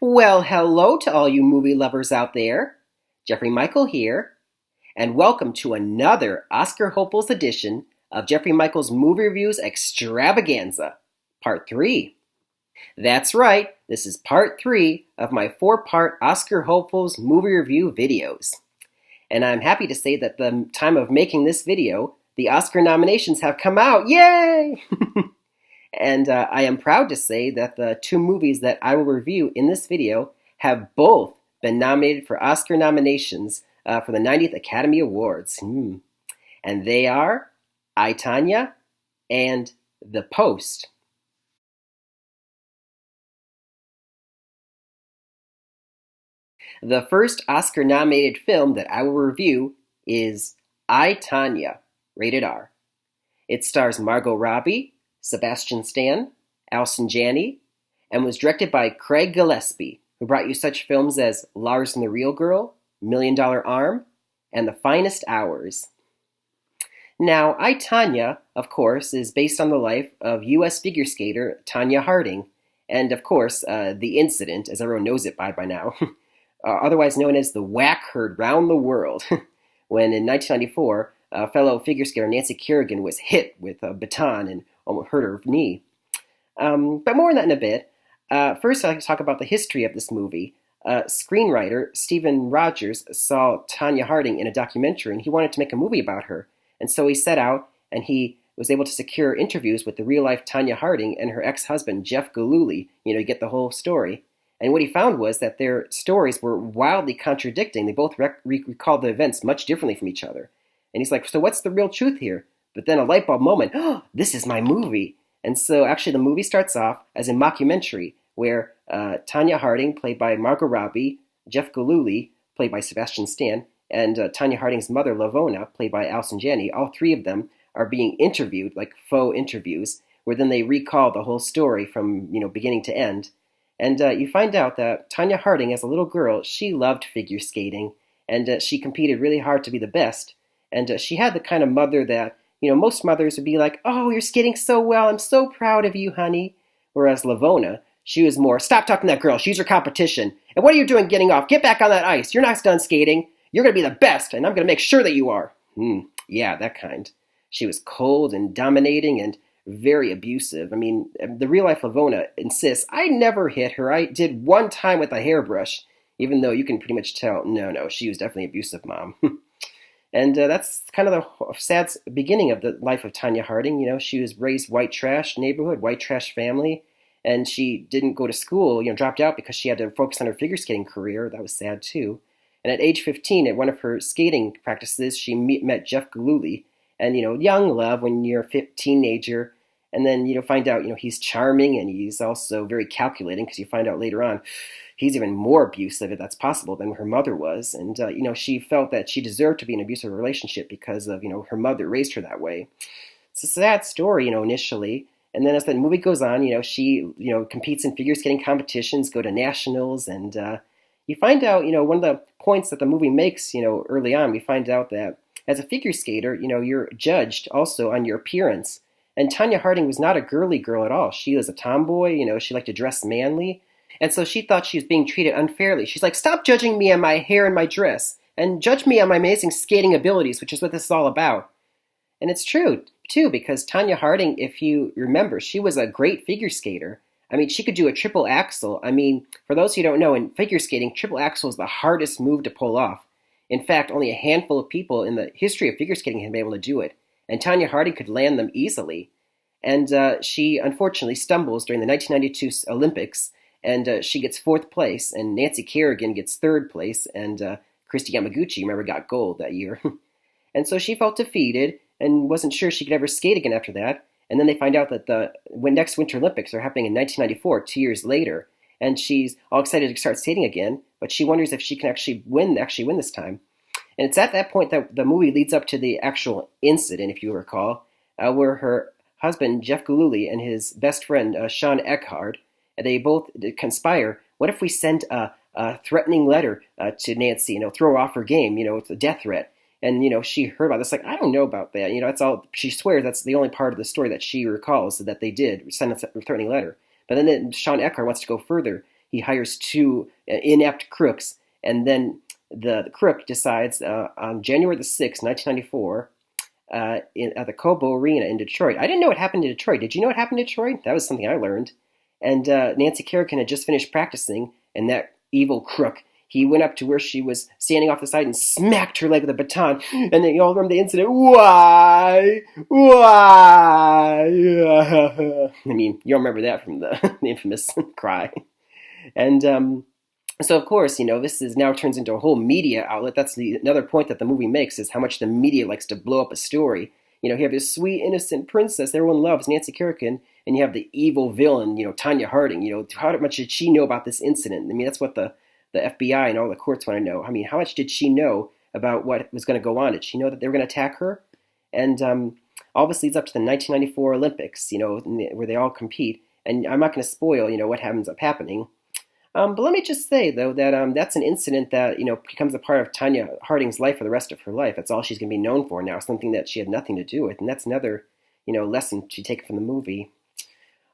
Well, hello to all you movie lovers out there. Jeffrey Michael here, and welcome to another Oscar Hopefuls edition of Jeffrey Michael's Movie Reviews Extravaganza, Part 3. That's right, this is Part 3 of my 4-part Oscar Hopefuls movie review videos. And I'm happy to say that the time of making this video, the Oscar nominations have come out. Yay! And I am proud to say that the two movies that I will review in this video have both been nominated for Oscar nominations for the 90th Academy Awards. And they are I, Tonya and The Post. The first Oscar-nominated film that I will review is I, Tonya, rated R. It stars Margot Robbie, Sebastian Stan, Alison Janney, and was directed by Craig Gillespie, who brought you such films as Lars and the Real Girl, $1 Million Arm, and The Finest Hours. Now, I, Tonya, of course, is based on the life of U.S. figure skater Tonya Harding, and of course, the incident, as everyone knows it by now, otherwise known as the whack heard round the world, when in 1994, fellow figure skater Nancy Kerrigan was hit with a baton and almost hurt her knee. But more on that in a bit. First, I'd like to talk about the history of this movie. Screenwriter Stephen Rogers saw Tonya Harding in a documentary, and he wanted to make a movie about her. And so he set out, and he was able to secure interviews with the real-life Tonya Harding and her ex-husband, Jeff Gillooly, to get the whole story. And what he found was that their stories were wildly contradicting. They both recalled the events much differently from each other. And he's like, so what's the real truth here? But then a light bulb moment, oh, this is my movie. And so actually the movie starts off as a mockumentary where Tonya Harding, played by Margot Robbie, Jeff Gillooly, played by Sebastian Stan, and Tonya Harding's mother, Lavona, played by Alison Janney, all three of them are being interviewed, like faux interviews, where then they recall the whole story from beginning to end. And you find out that Tonya Harding, as a little girl, she loved figure skating, and she competed really hard to be the best. And she had the kind of mother that, most mothers would be like, oh, you're skating so well, I'm so proud of you, honey. Whereas Lavona, she was more, stop talking to that girl, she's your competition. And what are you doing getting off? Get back on that ice, you're not done skating. You're going to be the best, and I'm going to make sure that you are. Yeah, that kind. She was cold and dominating and very abusive. I mean, the real-life Lavona insists, I never hit her. I did one time with a hairbrush, even though you can pretty much tell, no, she was definitely an abusive mom. And that's kind of the sad beginning of the life of Tonya Harding. She was raised white trash neighborhood, white trash family, and she didn't go to school, dropped out because she had to focus on her figure skating career. That was sad, too. And at age 15, at one of her skating practices, she met Jeff Gillooly. And, young love when you're a teenager. And then, find out, he's charming and he's also very calculating because you find out later on he's even more abusive, if that's possible, than her mother was. And, she felt that she deserved to be in an abusive relationship because of, her mother raised her that way. It's a sad story, initially. And then as the movie goes on, she, competes in figure skating competitions, go to nationals, and you find out, one of the points that the movie makes, early on, we find out that as a figure skater, you're judged also on your appearance. And Tonya Harding was not a girly girl at all. She was a tomboy, she liked to dress manly. And so she thought she was being treated unfairly. She's like, stop judging me on my hair and my dress, and judge me on my amazing skating abilities, which is what this is all about. And it's true, too, because Tonya Harding, if you remember, she was a great figure skater. I mean, she could do a triple axel. I mean, for those who don't know, in figure skating, triple axel is the hardest move to pull off. In fact, only a handful of people in the history of figure skating have been able to do it. And Tonya Harding could land them easily. And she unfortunately stumbles during the 1992 Olympics, and she gets 4th place, and Nancy Kerrigan gets 3rd place, and Christy Yamaguchi, remember, got gold that year. And so she felt defeated and wasn't sure she could ever skate again after that. And then they find out that the next Winter Olympics are happening in 1994, 2 years later. And she's all excited to start skating again, but she wonders if she can actually win this time. And it's at that point that the movie leads up to the actual incident, if you recall, where her husband, Jeff Gillooly, and his best friend, Sean Eckhart, they both conspire. What if we send a threatening letter to Nancy, throw her off her game, it's a death threat. And, she heard about this, like, I don't know about that. That's all, she swears that's the only part of the story that she recalls that they did send a threatening letter. But then Sean Eckhart wants to go further. he hires two inept crooks, and then the crook decides on January the 6th, 1994, at the Cobo Arena in Detroit. I didn't know what happened in Detroit. Did you know what happened in Detroit? That was something I learned. And Nancy Kerrigan had just finished practicing, and that evil crook, he went up to where she was standing off the side and smacked her leg with a baton. And then you all remember the incident. Why? Why? I mean, you all remember that from the infamous cry. And so, of course, this is now turns into a whole media outlet. That's another point that the movie makes, is how much the media likes to blow up a story. You have this sweet, innocent princess everyone loves, Nancy Kerrigan, and you have the evil villain, Tonya Harding. How much did she know about this incident? I mean, that's what the FBI and all the courts want to know. I mean, how much did she know about what was going to go on? Did she know that they were going to attack her? And all this leads up to the 1994 Olympics, where they all compete. And I'm not going to spoil, what happens up happening. But let me just say, though, that that's an incident that, becomes a part of Tonya Harding's life for the rest of her life. That's all she's going to be known for now, something that she had nothing to do with. And that's another, lesson to take from the movie.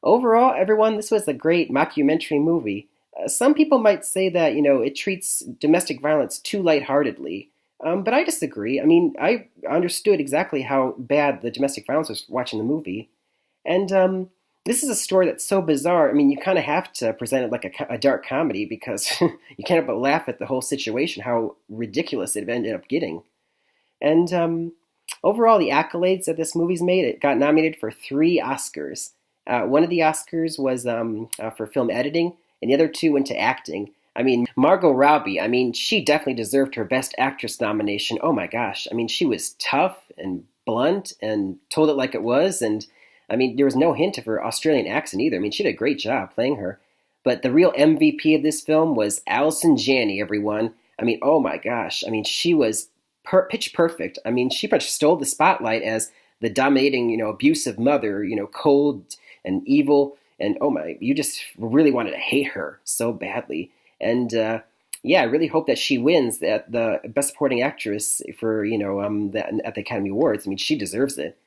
Overall, everyone, this was a great mockumentary movie. Some people might say that, it treats domestic violence too lightheartedly. But I disagree. I mean, I understood exactly how bad the domestic violence was watching the movie. And this is a story that's so bizarre. I mean, you kind of have to present it like a dark comedy because you can't but laugh at the whole situation, how ridiculous it ended up getting. And overall, the accolades that this movie's made, it got nominated for 3 Oscars. One of the Oscars was for film editing, and the other 2 went to acting. I mean, Margot Robbie, she definitely deserved her Best Actress nomination. Oh my gosh. I mean, she was tough and blunt and told it like it was, and there was no hint of her Australian accent either. She did a great job playing her. But the real MVP of this film was Allison Janney, everyone. Oh my gosh. She was pitch perfect. She pretty much stole the spotlight as the dominating, abusive mother, cold and evil. And oh my, you just really wanted to hate her so badly. And yeah, I really hope that she wins the Best Supporting Actress for, at the Academy Awards. She deserves it.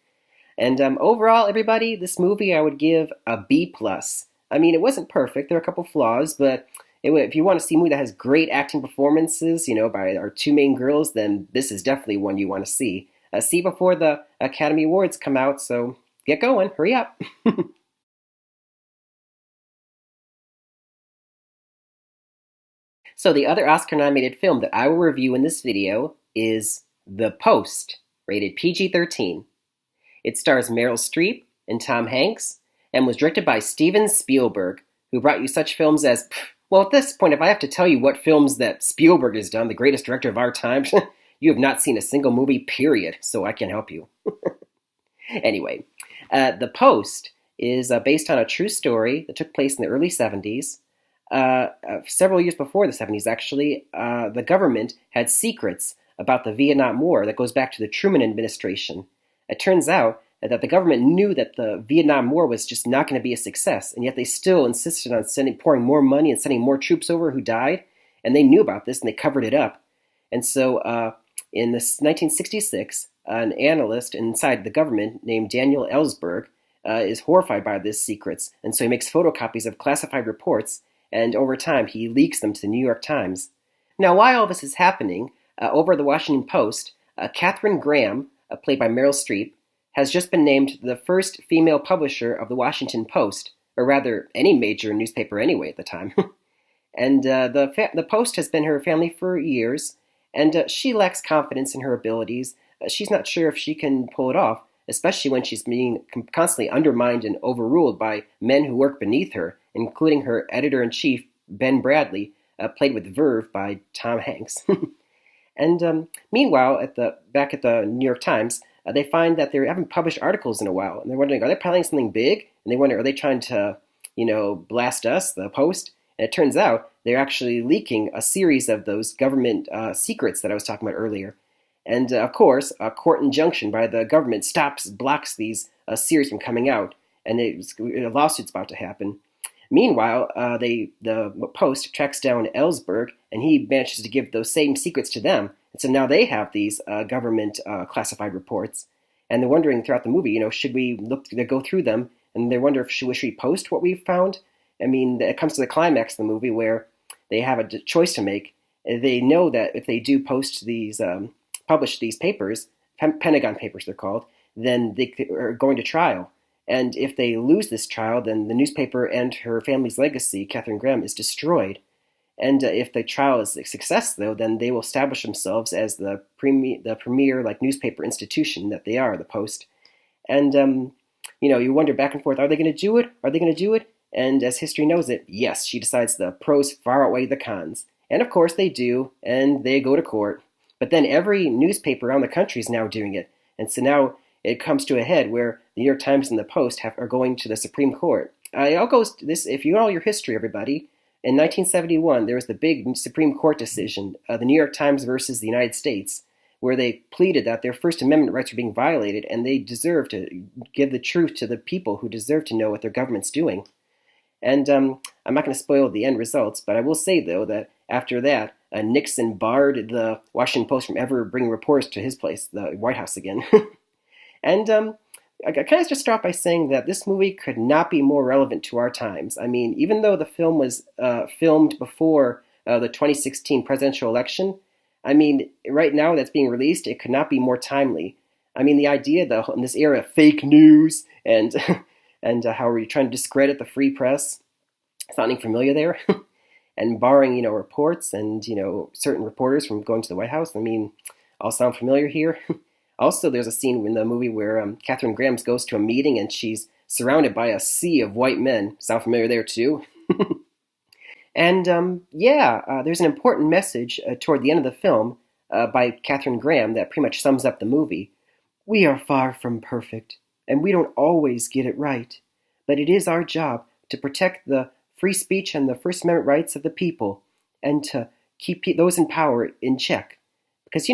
And overall, everybody, this movie I would give a B+. It wasn't perfect. There are a couple flaws, but if you want to see a movie that has great acting performances, by our 2 main girls, then this is definitely one you want to see. See before the Academy Awards come out, so get going. Hurry up. So the other Oscar-nominated film that I will review in this video is The Post, rated PG-13. It stars Meryl Streep and Tom Hanks, and was directed by Steven Spielberg, who brought you such films as, well, at this point, if I have to tell you what films that Spielberg has done, the greatest director of our time, you have not seen a single movie, period, so I can't help you. Anyway, The Post is based on a true story that took place in the early 70s. Several years before the 70s, actually, the government had secrets about the Vietnam War that goes back to the Truman administration. It turns out that the government knew that the Vietnam War was just not going to be a success, and yet they still insisted on pouring more money and sending more troops over who died, and they knew about this and they covered it up. And so in 1966, an analyst inside the government named Daniel Ellsberg is horrified by these secrets, and so he makes photocopies of classified reports, and over time he leaks them to the New York Times. Now, while all this is happening, over at the Washington Post, Katharine Graham, played by Meryl Streep, has just been named the first female publisher of the Washington Post, or rather, any major newspaper anyway at the time. And the Post has been her family for years, and she lacks confidence in her abilities. She's not sure if she can pull it off, especially when she's being constantly undermined and overruled by men who work beneath her, including her editor-in-chief, Ben Bradlee, played with verve by Tom Hanks. And meanwhile, back at the New York Times, they find that they haven't published articles in a while, and they're wondering, are they planning something big? And they wonder, are they trying to, blast us, the Post? And it turns out they're actually leaking a series of those government secrets that I was talking about earlier. And of course, a court injunction by the government blocks these series from coming out, and a lawsuit's about to happen. Meanwhile, the Post tracks down Ellsberg, and he manages to give those same secrets to them. And so now they have these government classified reports, and they're wondering throughout the movie, should we look to go through them? And they wonder if should we post what we've found? I mean, it comes to the climax of the movie where they have a choice to make. They know that if they do publish these papers, Pentagon Papers they're called, then they are going to trial. And if they lose this trial, then the newspaper and her family's legacy, Catherine Graham, is destroyed. And if the trial is a success, though, then they will establish themselves as the premier like newspaper institution that they are, the Post. And you wonder back and forth: are they going to do it? Are they going to do it? And as history knows it, yes, she decides the pros far outweigh the cons. And of course they do, and they go to court. But then every newspaper around the country is now doing it. And so now it comes to a head where the New York Times and the Post are going to the Supreme Court. I'll go this, if you know your history, everybody. In 1971, there was the big Supreme Court decision, the New York Times versus the United States, where they pleaded that their First Amendment rights were being violated and they deserve to give the truth to the people who deserve to know what their government's doing. And I'm not going to spoil the end results, but I will say, though, that after that, Nixon barred the Washington Post from ever bringing reporters to his place, the White House again. And I kind of just start by saying that this movie could not be more relevant to our times. I mean, even though the film was filmed before the 2016 presidential election, I mean, right now that's being released, it could not be more timely. I mean, the idea that in this era of fake news and and how are you trying to discredit the free press? Sounding familiar there? And barring, reports and, certain reporters from going to the White House. I mean, all sound familiar here. Also, there's a scene in the movie where Catherine Graham goes to a meeting and she's surrounded by a sea of white men. Sound familiar there too? And there's an important message toward the end of the film by Catherine Graham that pretty much sums up the movie. We are far from perfect, and we don't always get it right. But it is our job to protect the free speech and the First Amendment rights of the people, and to keep those in power in check. Because,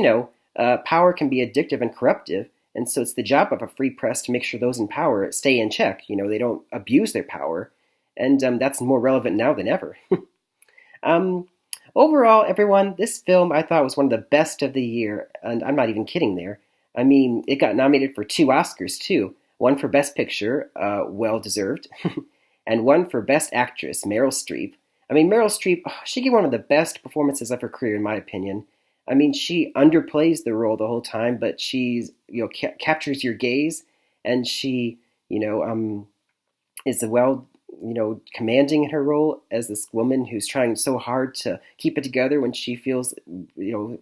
power can be addictive and corruptive, and so it's the job of a free press to make sure those in power stay in check. They don't abuse their power, and that's more relevant now than ever. Overall, everyone, this film I thought was one of the best of the year, and I'm not even kidding there. I mean, it got nominated for 2 Oscars, too. One for Best Picture, well-deserved, and one for Best Actress, Meryl Streep. I mean, Meryl Streep, she gave one of the best performances of her career, in my opinion. I mean, she underplays the role the whole time, but she's, captures your gaze, and she, is commanding in her role as this woman who's trying so hard to keep it together when she feels,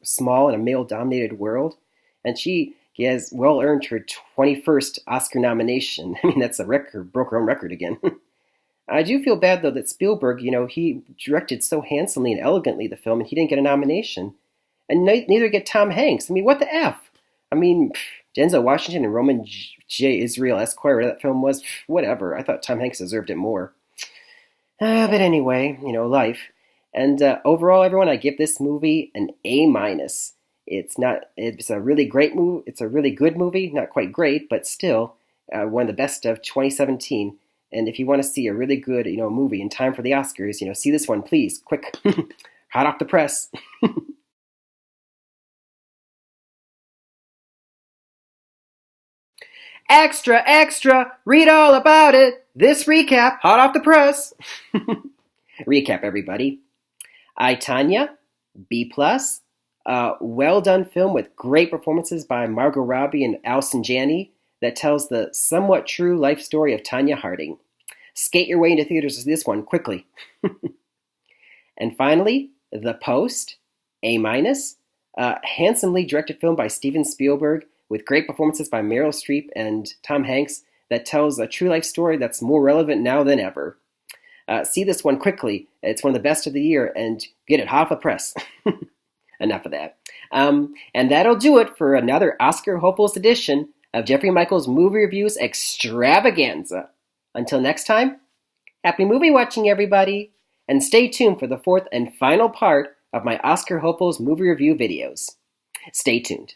small in a male-dominated world. And she has well earned her 21st Oscar nomination. I mean, that's a record, broke her own record again. I do feel bad, though, that Spielberg, he directed so handsomely and elegantly the film, and he didn't get a nomination. And neither get Tom Hanks. I mean, what the F? I mean, Denzel Washington and Roman J. Israel Esquire, whatever that film was, whatever. I thought Tom Hanks deserved it more. But anyway, life. And overall, everyone, I give this movie an A-. It's a really great movie. It's a really good movie. Not quite great, but still one of the best of 2017. And if you want to see a really good, movie in time for the Oscars, see this one, please. Quick. Hot off the press. Extra, extra, read all about it. This recap, hot off the press. Recap, everybody. I, Tonya, B+. Well done film with great performances by Margot Robbie and Allison Janney that tells the somewhat true life story of Tonya Harding. Skate your way into theaters with this one quickly. And finally, The Post, A-. Handsomely directed film by Steven Spielberg with great performances by Meryl Streep and Tom Hanks that tells a true life story that's more relevant now than ever. See this one quickly. It's one of the best of the year, and get it hot off the press. Enough of that. And that'll do it for another Oscar Hopefuls edition of Jeffrey Michaels Movie Reviews Extravaganza. Until next time, happy movie watching, everybody, and stay tuned for the 4th and final part of my Oscar Hopefuls movie review videos. Stay tuned.